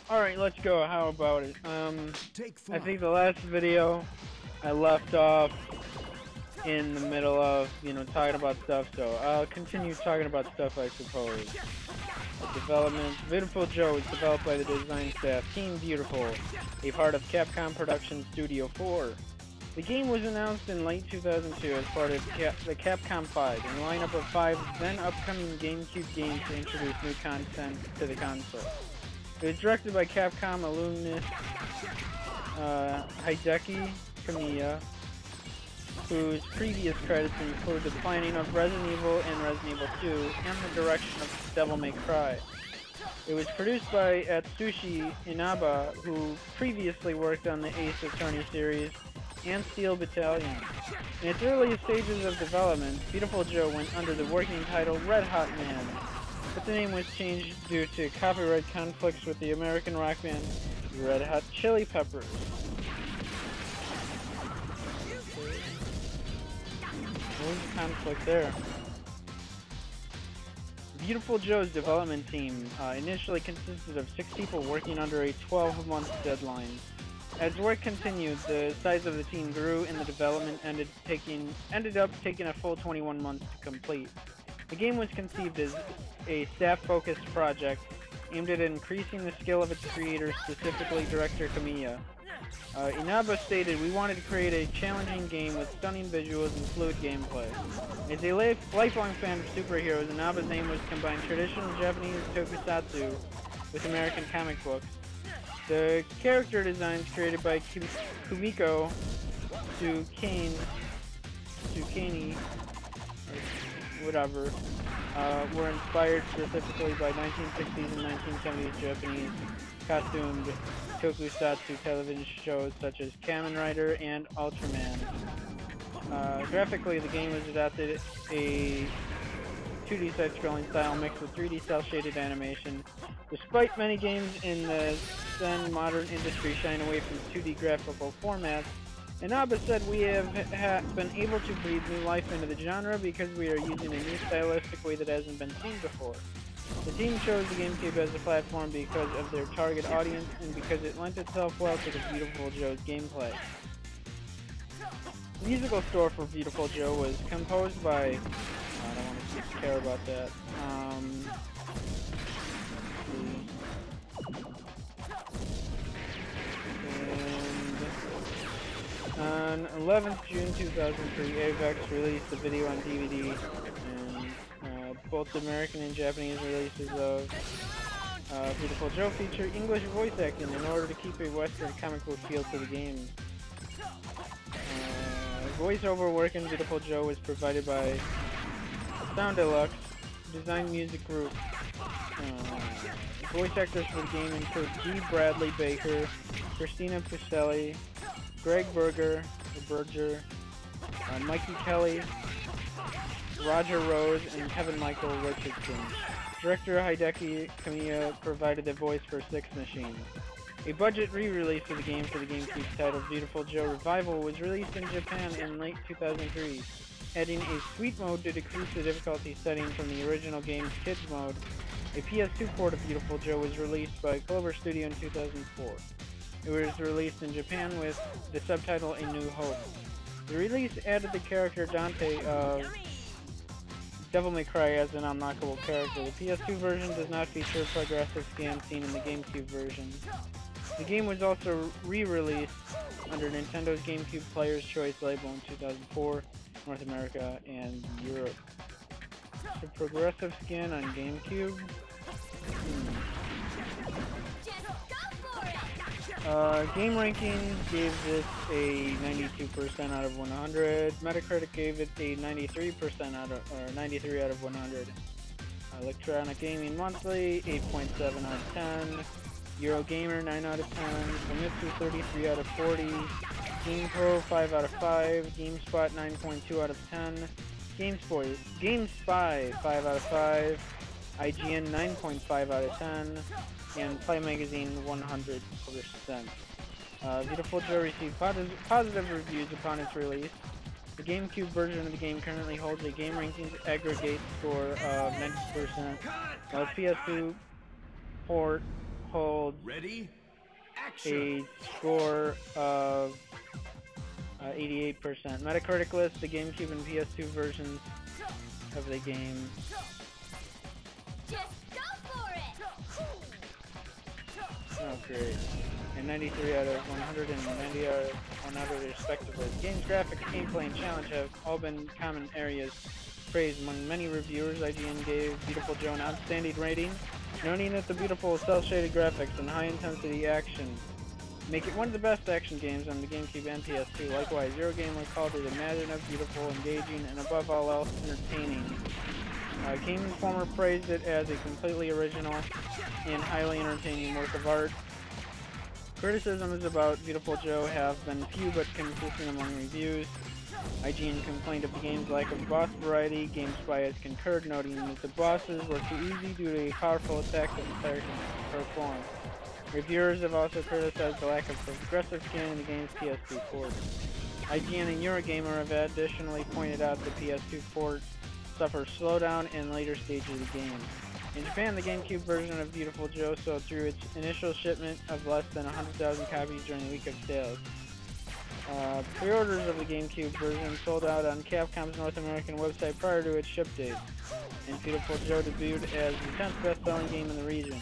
Alright, let's go. How about it? Take I flight. think the last video I left off in the middle of, talking about stuff, so I'll continue talking about stuff, I suppose. Development. Viewtiful Joe is developed by the design staff Team Viewtiful, a part of Capcom Production Studio 4. The game was announced in late 2002 as part of the Capcom 5, a lineup of 5 then upcoming GameCube games to introduce new content to the console. It was directed by Capcom alumnus Hideki Kamiya, whose previous credits include the planning of Resident Evil and Resident Evil 2 and the direction of Devil May Cry. It was produced by Atsushi Inaba, who previously worked on the Ace Attorney series and Steel Battalion. In its earliest stages of development, Viewtiful Joe went under the working title Red Hot Man, but the name was changed due to copyright conflicts with the American rock band Red Hot Chili Peppers. What was the conflict there? Viewtiful Joe's development team initially consisted of 6 people working under a 12-month deadline. As work continued, the size of the team grew and the development ended up taking a full 21 months to complete. The game was conceived as a staff-focused project aimed at increasing the skill of its creator, specifically director Kamiya. Inaba stated, "We wanted to create a challenging game with stunning visuals and fluid gameplay." As a lifelong fan of superheroes, Inaba's aim was to combine traditional Japanese tokusatsu with American comic books. The character designs created by Kumiko Tsukani, or whatever, were inspired specifically by 1960s and 1970s Japanese costumed tokusatsu television shows such as Kamen Rider and Ultraman. Graphically, the game was adapted a 2D side-scrolling style mixed with 3D cel-shaded animation. Despite many games in the then modern industry shying away from 2D graphical formats, Inaba said, "We have been able to breathe new life into the genre because we are using a new stylistic way that hasn't been seen before." The team chose the GameCube as a platform because of their target audience and because it lent itself well to the Viewtiful Joe's gameplay. The musical score for Viewtiful Joe was composed by... I don't want to care about that. On 11th June 2003, Avex released the video on DVD, and both the American and Japanese releases of Viewtiful Joe feature English voice acting in order to keep a Western comic book feel to the game. Voiceover work in Viewtiful Joe was provided by Sound Deluxe Design Music Group. Voice actors for the game include G. Bradley Baker, Christina Pucelli, Greg Berger, Mikey Kelly, Roger Rose, and Kevin Michael Richardson. Director Hideki Kamiya provided the voice for Six Machines. A budget re-release of the game for the GameCube titled Viewtiful Joe Revival was released in Japan in late 2003, adding a sweet mode to decrease the difficulty setting from the original game's Kids mode. A PS2 port of Viewtiful Joe was released by Clover Studio in 2004. It was released in Japan with the subtitle A New Hope. The release added the character Dante of Devil May Cry as an unlockable character. The PS2 version does not feature a progressive scan seen in the GameCube version. The game was also re-released under Nintendo's GameCube Player's Choice label in 2004, North America and Europe. So progressive scan on GameCube? Game Ranking gave this a 92% out of 100. Metacritic gave it a 93 out of 100. Electronic Gaming Monthly 8.7 out of 10. Eurogamer 9 out of 10. Famitsu 33 out of 40. GamePro 5 out of 5. GameSpot 9.2 out of 10. GameSpy 5 out of 5. IGN 9.5 out of 10. And Play Magazine 100%. Viewtiful Joe received positive reviews upon its release. The GameCube version of the game currently holds a Game Rankings aggregate score of 90%, while its PS2 port holds a score of 88%. Metacritic list, the GameCube and PS2 versions of the game. Just go for it. Oh, great. And 93 out of 100 and 90 out of 100 respectively. The game's graphics, gameplay, and challenge have all been common areas praised among many reviewers. IGN gave Viewtiful Joe an outstanding rating, noting that the beautiful cel-shaded graphics and high-intensity action make it one of the best action games on the GameCube and PS2. Likewise, Eurogamer called it imaginative, beautiful, engaging, and above all else, entertaining. Game Informer praised it as a completely original and highly entertaining work of art. Criticisms about Viewtiful Joe have been few but consistent among reviews. IGN complained of the game's lack of boss variety. GameSpy has concurred, noting that the bosses were too easy due to the powerful attacks that the players can perform. Reviewers have also criticized the lack of progressive scaling in the game's PS2 port. IGN and Eurogamer have additionally pointed out the PS2 port suffers slowdown in later stages of the game. In Japan, the GameCube version of Viewtiful Joe sold through its initial shipment of less than 100,000 copies during the week of sales. Pre-orders of the GameCube version sold out on Capcom's North American website prior to its ship date, and Viewtiful Joe debuted as the 10th best-selling game in the region.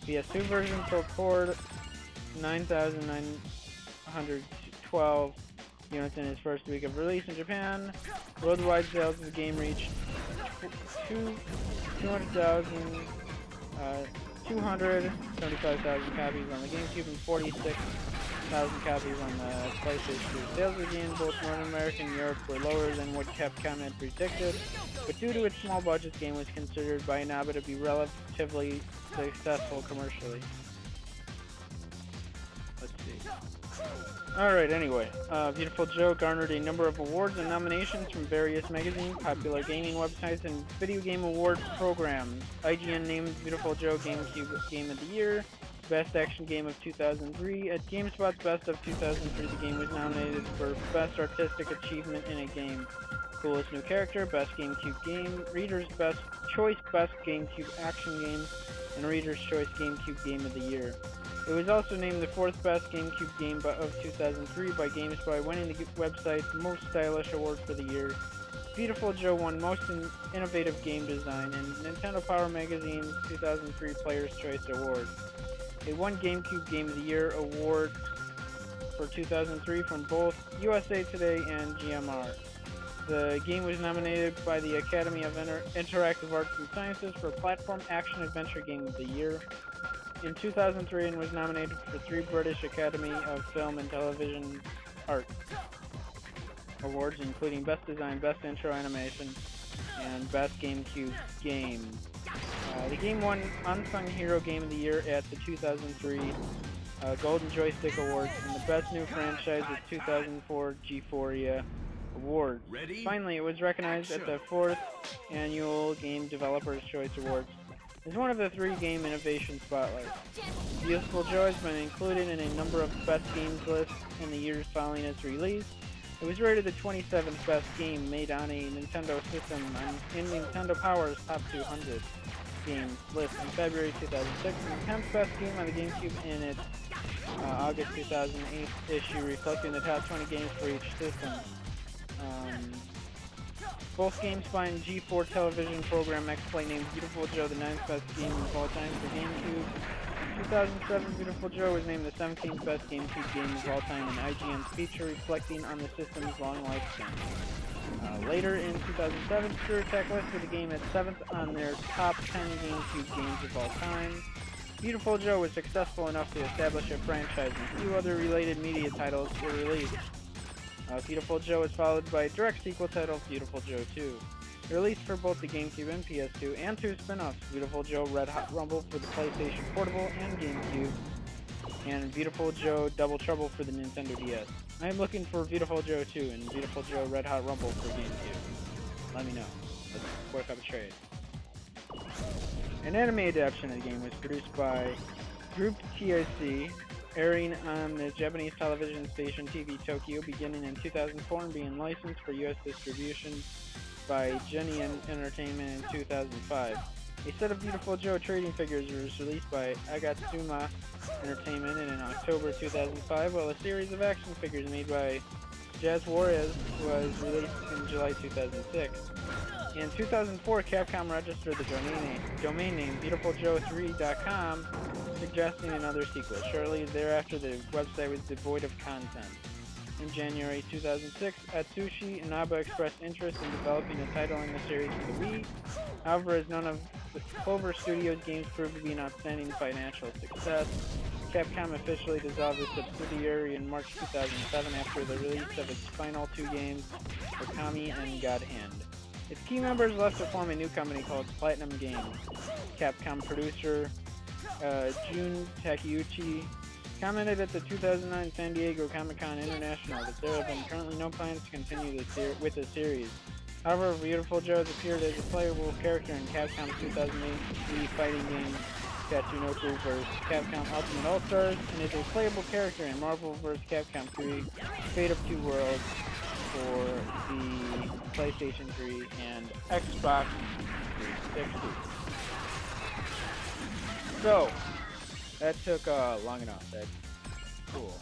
PS2 version sold 9,912 units in its first week of release in Japan. Worldwide sales of the game reached 275,000 copies on the GameCube and 46,000 copies on the PlayStation 2. Sales of the game in both North America and Europe were lower than what Capcom had predicted, but due to its small budget, the game was considered by Inaba to be relatively successful commercially. Let's see. Alright, anyway, Viewtiful Joe garnered a number of awards and nominations from various magazines, popular gaming websites, and video game award programs. IGN named Viewtiful Joe GameCube Game of the Year, Best Action Game of 2003. At GameSpot's Best of 2003, the game was nominated for Best Artistic Achievement in a Game, Coolest New Character, Best GameCube Game, Reader's Best Choice Best GameCube Action Game, and Reader's Choice GameCube Game of the Year. It was also named the 4th best GameCube game of 2003 by GameSpy, winning the website's Most Stylish Award for the year. Viewtiful Joe won Most Innovative Game Design and Nintendo Power Magazine's 2003 Player's Choice Award. It won GameCube Game of the Year awards for 2003 from both USA Today and GMR. The game was nominated by the Academy of Interactive Arts and Sciences for Platform Action Adventure Game of the Year in 2003 and was nominated for 3 British Academy of Film and Television Arts awards, including Best Design, Best Intro Animation, and Best GameCube Game. The game won Unsung Hero Game of the Year at the 2003 Golden Joystick Awards and the Best New Franchise at 2004 G4 Awards. Finally, it was recognized at the 4th Annual Game Developers Choice Awards as one of the 3 Game Innovation Spotlights. Viewtiful Joe has been included in a number of best games lists in the years following its release. It was rated the 27th best game made on a Nintendo system in Nintendo Power's Top 200 Games list in February 2006, and the 10th best game on the GameCube in its August 2008 issue, reflecting the top 20 games for each system. Both GameSpy and G4 television program X-Play named Viewtiful Joe the 9th best game of all time for GameCube. In 2007, Viewtiful Joe was named the 17th best GameCube game of all time in IGN's feature, reflecting on the system's long lifespan. Later in 2007, SureTech listed the game at 7th on their top 10 GameCube games of all time. Viewtiful Joe was successful enough to establish a franchise, and few other related media titles were released. Viewtiful Joe was followed by a direct sequel titled Viewtiful Joe 2, released for both the GameCube and PS2, and 2 spin-offs, Viewtiful Joe Red Hot Rumble for the PlayStation Portable and GameCube, and Viewtiful Joe Double Trouble for the Nintendo DS. I am looking for Viewtiful Joe 2 and Viewtiful Joe Red Hot Rumble for GameCube. Let me know. Let's work up a trade. An anime adaptation of the game was produced by Group TIC, airing on the Japanese television station TV Tokyo beginning in 2004 and being licensed for US distribution by Geneon Entertainment in 2005. A set of Viewtiful Joe trading figures was released by Agatsuma Entertainment in October 2005, while a series of action figures made by Jazz Juarez was released in July 2006. In 2004, Capcom registered the domain name BeautifulJoe3.com, suggesting another sequel. Shortly thereafter, the website was devoid of content. In January 2006, Atsushi Inaba expressed interest in developing a title in the series for the Wii. However, as none of the Clover Studios games proved to be an outstanding financial success, Capcom officially dissolved the subsidiary in March 2007 after the release of its final two games, Okami and God Hand. Its key members left to form a new company called Platinum Games. Capcom producer Jun Takeuchi commented at the 2009 San Diego Comic-Con International that there have been currently no plans to continue with the series. However, Viewtiful Joe has appeared as a playable character in Capcom's 2008 Wii fighting game Tatsunoko vs. Capcom Ultimate All-Stars, and is a playable character in Marvel vs. Capcom 3 Fate of Two Worlds for the PlayStation 3 and Xbox 360. So, that took long enough. That's cool.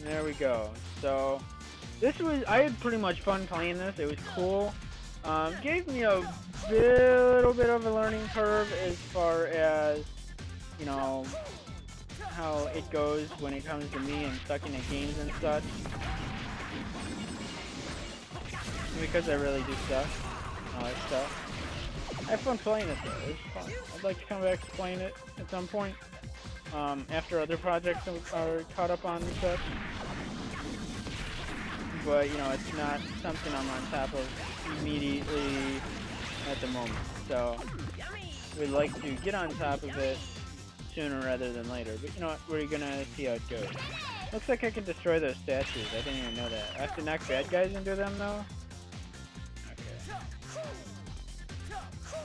There we go. So, I had pretty much fun playing this. It was cool. Gave me a little bit of a learning curve as far as, you know, how it goes when it comes to me and sucking at games and such. Because I really do suck. All that stuff. I have fun playing it though. It's fun. I'd like to come back to playing it at some point. After other projects are caught up on and such. But, you know, it's not something I'm on top of immediately at the moment. So, we'd like to get on top of it sooner rather than later. But, you know what? We're gonna see how it goes. Looks like I can destroy those statues. I didn't even know that. I have to knock bad guys into them, though? Okay.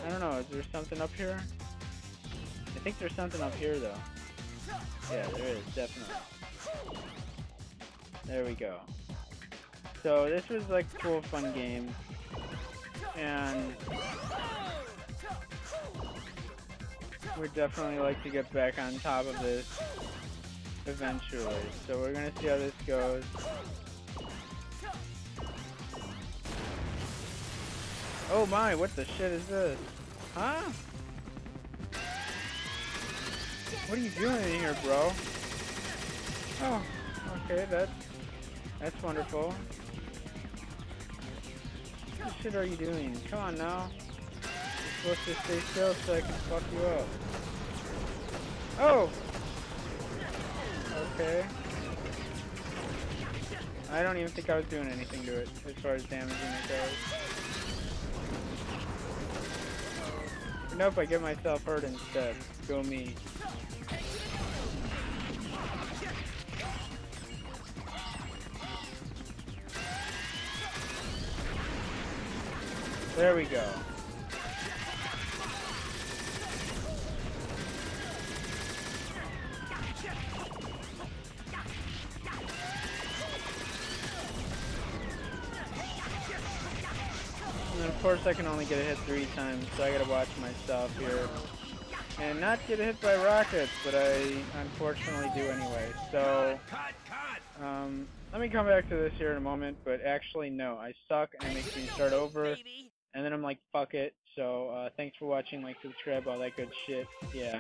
I don't know. Is there something up here? I think there's something up here, though. Yeah, there is. Definitely. There we go. So this was like a cool, fun game, and we'd definitely like to get back on top of this eventually. So we're gonna see how this goes. Oh my, what the shit is this? Huh? What are you doing in here, bro? Oh, okay, that's wonderful. What shit are you doing? Come on now. You're supposed to stay still so I can fuck you up. Oh! Okay. I don't even think I was doing anything to it as far as damaging it goes. But nope, I get myself hurt instead. Go me. There we go. And then of course I can only get a hit 3 times, so I gotta watch myself here. And not get hit by rockets, but I unfortunately do anyway. So, let me come back to this here in a moment, but actually no, I suck and it makes me start over. And then I'm like, fuck it. So, thanks for watching, like, subscribe, all that good shit. Yeah.